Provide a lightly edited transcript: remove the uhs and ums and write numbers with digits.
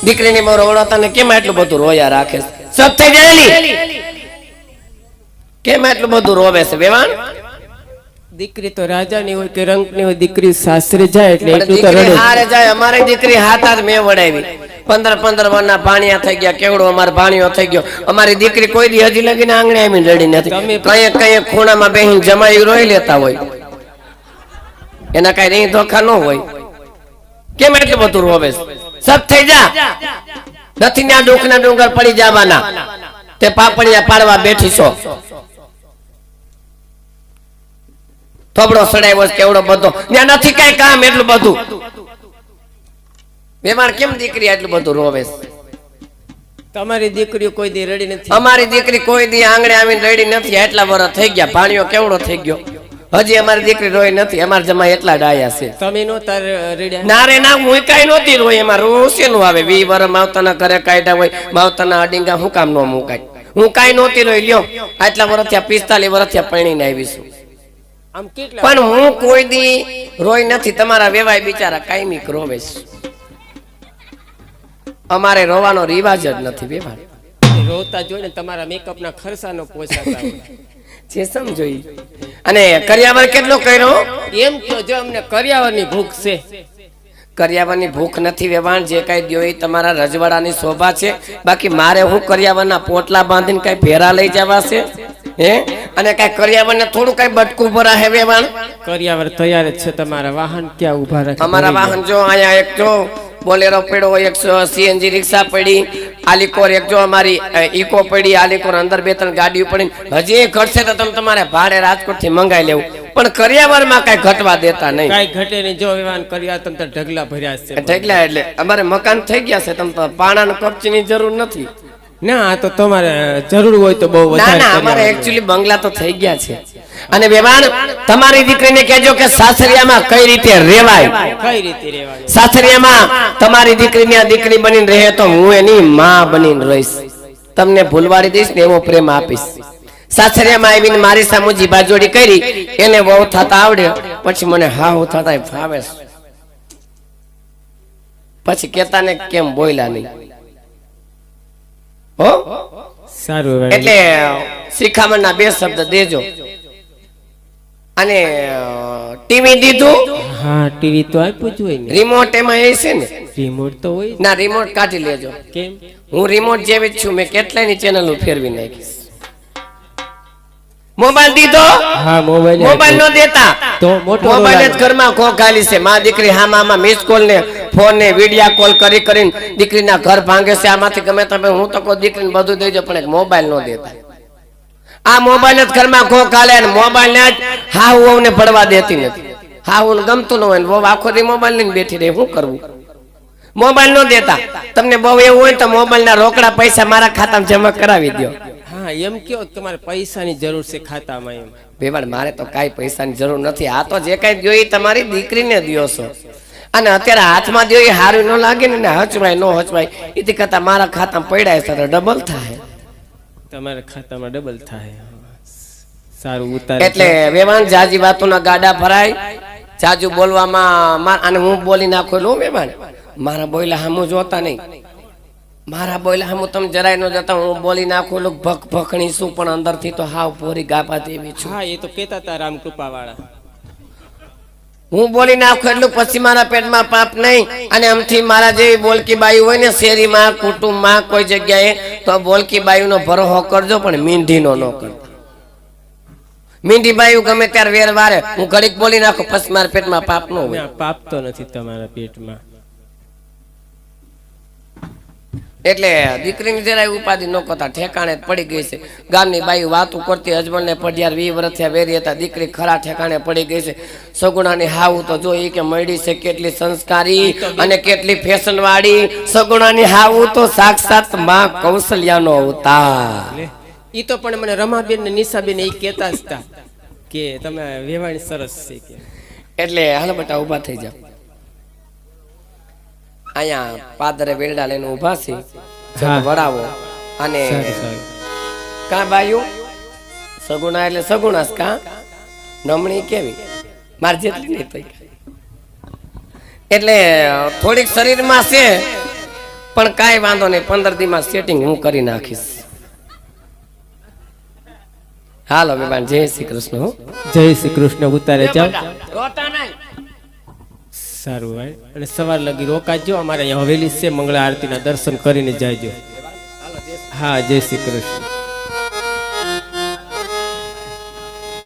દીકરીની બહુ રોવડાતા ને કેમ એટલું બધું રોયા રાખે છે? સબ થઈ જાયલી કેમ એટલું બધું રોવે છે વેવાણ? દીકરી તો રાજાની હોય કે રંકની હોય, દીકરી સાસરે જાય એટલે એટલું તો દીકરી રડે. હારે જાય. અમારી દીકરી હાથ મેં વડાવી 15 વર્ષના ભાણિયા થઈ ગયા. કેવડો અમારો ભાણિયો થઈ ગયો. અમારી દીકરી કોઈ દી હજી લગીને આંગણે આવીને રડી નથી. કઈ ખૂણામાં બેહીને જમાઈ રોઈ લેતા હોય. એના કઈ નહીં ધોખા ન હોય. કેમ એટલું બધું રોવે છે? સબ થઈ જા. નથી ને આ દુઃખના ડુંગર પડી જવાના. તે પાપડિયા પાડવા બેઠી છો. થોબડો સડાવ્યો છે કેવડો બધો. ત્યાં નથી કઈ કામ એટલું બધું. વેવાણ કેમ દીકરી એટલું બધું રોવે છે? તમારી દીકરીઓ કોઈ દી રડી નથી. અમારી દીકરી કોઈ દી આંગણે આવીને રડી નથી. એટલા વર્ષ થઈ ગયા. ભાણિયો કેવડો થઈ ગયો. હજી અમારી દીકરી રોઈ નથી. અમારા જમા એટલા ડાયા છે. તમે નો તાર રડ્યા? ના રે ના, હું કઈ નહોતી રોઈ. એમાં રોશે નું આવે. 20 વર્ષ માવતાના ઘરે કાઢ્યા હોય. માવતાના અડીંગા હું કામ નો મુકાય? હું કઈ નહોતી રોઈ. લ્યો આટલા વર્ષ થયા, 45 વર્ષ થયા પરણીને આવી છું. આમ કેટલા પણ હું કોઈ દી રોઈ નથી. તમારા વેવાય બિચારા કાયમી રોવે છે. અમારે રોવાનો રિવાજ જ નથી વેવાય. રોતા જોઈને તમારા મેકઅપના ખર્ચાનો પોસાતા હોય. જે સમજો ઈ. અને કર્યાવર કેટલો કર્યો? એમ કયો જો અમને કર્યાવરની ભૂખ છે. કર્યાવરની ભૂખ નથી વેવાણ. જે કઈ દ્યો એ તમારા રજવાડાની શોભા છે. બાકી મારે હું કર્યાવરના પોટલા બાંધીને કઈ ભેરા લઈ જવા છે? હે? અને કઈ કર્યાવરને થોડું કઈ બટકું ભરા હે વેવાણ? કર્યાવર તૈયાર જ છે. તમારા વાહન ક્યાં ઉભા રાખે? અમારા વાહન જો અહીંયા એક જો બોલેરો પડ્યો, એક સીએનજી રિક્ષા પડી, આલીકોર એક જો અમારી ઇકો પડી, આલીકોર અંદર 2-3 ગાડીઓ પડી. હજી ઘટશે તો તમે તમારે ભાડે રાજકોટ થી મંગાઈ લેવું. પણ કર્યાવરમાં કઈ ઘટવા દેતા નહીં. કઈ ઘટે નહીં. જો વિવાન કર્યા તમે તો ઢગલા ભર્યા છે. ઢગલા એટલે અમારે મકાન થઈ ગયા છે. તમે તો પાણાનો કપચીની જરૂર નથી. ના આ તો તમારે જરૂર હોય તો બહુ ના વધારે. ના, અમારે એકચ્યુઅલી બંગલા તો થઈ ગયા છે. અને વેવાણ તમારી દીકરીને કહેજો કે સાસરિયામાં કઈ રીતે રેવાય. કઈ રીતે રહેવાય? સાસરિયામાં તમારી દીકરીની આ દીકરી બનીને રહે તો હું એની માં બનીને રહીશ. તમને ભૂલવાડી દઈશ ને એવો પ્રેમ આપીશ. સાસરિયામાં આવીને મારી સામે જીભાજોડી કરી, એને વહુ થતા આવડે, પછી મને હા હું થતા ફાવે. પછી કેતા ને કેમ બોલ્યા નહીં. હો સારું. એટલે શિખામણના 2 શબ્દ દેજો. અને ટીવી દીધું? હા ટીવી તો આપ્યું જ હોય ને. રિમોટ એમાં એ છે ને? રિમોટ તો હોય. ના, રિમોટ કાઢી લેજો. કેમ? હું રિમોટ જેવી જ છું. મેં કેટલાયની ચેનલો ફેરવી નાખીશ. મોબાઈલ દીધો? હા મોબાઈલ. મોબાઈલ નો દેતા તો મોટો મોબાઈલ જ ઘરમાં ખો ખાલી છે. માં દીકરી હામાં મિસ કોલ ને ફોન ને વિડિયા કોલ કરી કરીને દીકરીના ઘર ભાંગે છે. આમાંથી ગમે તમે હું તો કોઈ દીકરીને બધું દેજો, પણ એક મોબાઈલ નો દેતા. આ મોબાઈલ જ ઘરમાં ખો ખાલે અને મોબાઈલ ને હા હું ને પડવા દેતી નથી. હા હું ગમતું ન હોય ને આખો દી મોબાઈલ લઈને બેઠી રહે. શું કરવું? મોબાઈલ નો દેતા. તમને બહુ એવું હોય તો મોબાઈલ ના રોકડા પૈસા મારા ખાતામાં જમા કરાવી દો. હા એમ કયો તમારે પૈસાની જરૂર છે ખાતામાં? એમ બેવાડ મારે તો કાઈ પૈસાની જરૂર નથી. આ તો જે કઈ દયો એ તમારી દીકરીને દયો છો. અને અત્યારે હાથમાં દયો એ હારું ન લાગે ને હચવાય ન હચવાય એથી કરતા મારા ખાતામાં પડ્યા છે તો ડબલ થાય. તમારા ખાતામાં ડબલ થાય. સારું ઉતાર. એટલે વેવાણ જાજી વાતોના ગાડા ભરાય. જાજુ બોલવામાં અને હું બોલી નાખું લો વેવાણ. મારા બોયલા હામું જોતા નહીં. મારા બોયલા હામું તમે જરાય ન જતા. હું બોલી નાખું લોક ભક ભકણી છું, પણ અંદરથી તો હાવ પૂરી ગાપા દેવી છું. હા એ તો કહેતા હતા રામકૃપા વાળા. હું બોલી નાખું એટલું પછી મારા પેટમાં પાપ નહીં. અને આમથી મારા જેવી બોલકી બાઈ હોય ને શેરીમાં કુટુંબમાં કોઈ જગ્યાએ તો બોલકી બાઈનો ભરોહો કરજો, પણ મીંઢીનો ન કરજો. મીંઢી બાઈ ગમે ત્યારે વેર વારે હું ઘડીક બોલી નાખું પછી મારા પેટમાં પાપ ન હોય. પાપ તો નથી તમારા પેટમાં. એટલે દીકરીની જરાય ઉપાધિ ન કરતા. ઠેકાણે પડી ગઈ છે. ગામની બાઈ વાતું કરતી હસબન્ડને પડ્યા 20 વર્ષ થયા વેરી હતા. દીકરી ખરા ઠેકાણે પડી ગઈ છે. સગુણાની હાવું તો જોઈ કે મળી છે કેટલી સંસ્કારી અને કેટલી ફેશન વાળી. સગુણાની હાવું તો સાક્ષાત માં કૌશલ્યાનો અવતાર. ઈ તો પણ મને રમાબેન ને નિશાબેન એ કહેતા હતા કે તમે વેવાણી સરસ છે કે. એટલે હાલ બટા ઊભા થઈ જાવ. અહીંયા પાદરે વેલડા લઈને ઊભા છે. વડાવો અને કા બાયું સગુણા એટલે સગુણા કા નમણી કેવી માર જેટલી નહીં થઈ. એટલે થોડીક શરીરમાં છે પણ કાંઈ વાંધો નહીં, 15 દીમાં સેટિંગ હું કરી નાખીશ. હાલો બેબાન, જય શ્રી કૃષ્ણ. હો, જય શ્રી કૃષ્ણ. ઉતારે જાઓ. રોતા નહીં. સારું ભાઈ, અને સવાર લગી રોકાજો. અમારે અહીંયા હવેલી છે, મંગળા આરતીના દર્શન કરીને જાયજો. હા, જય શ્રી કૃષ્ણ.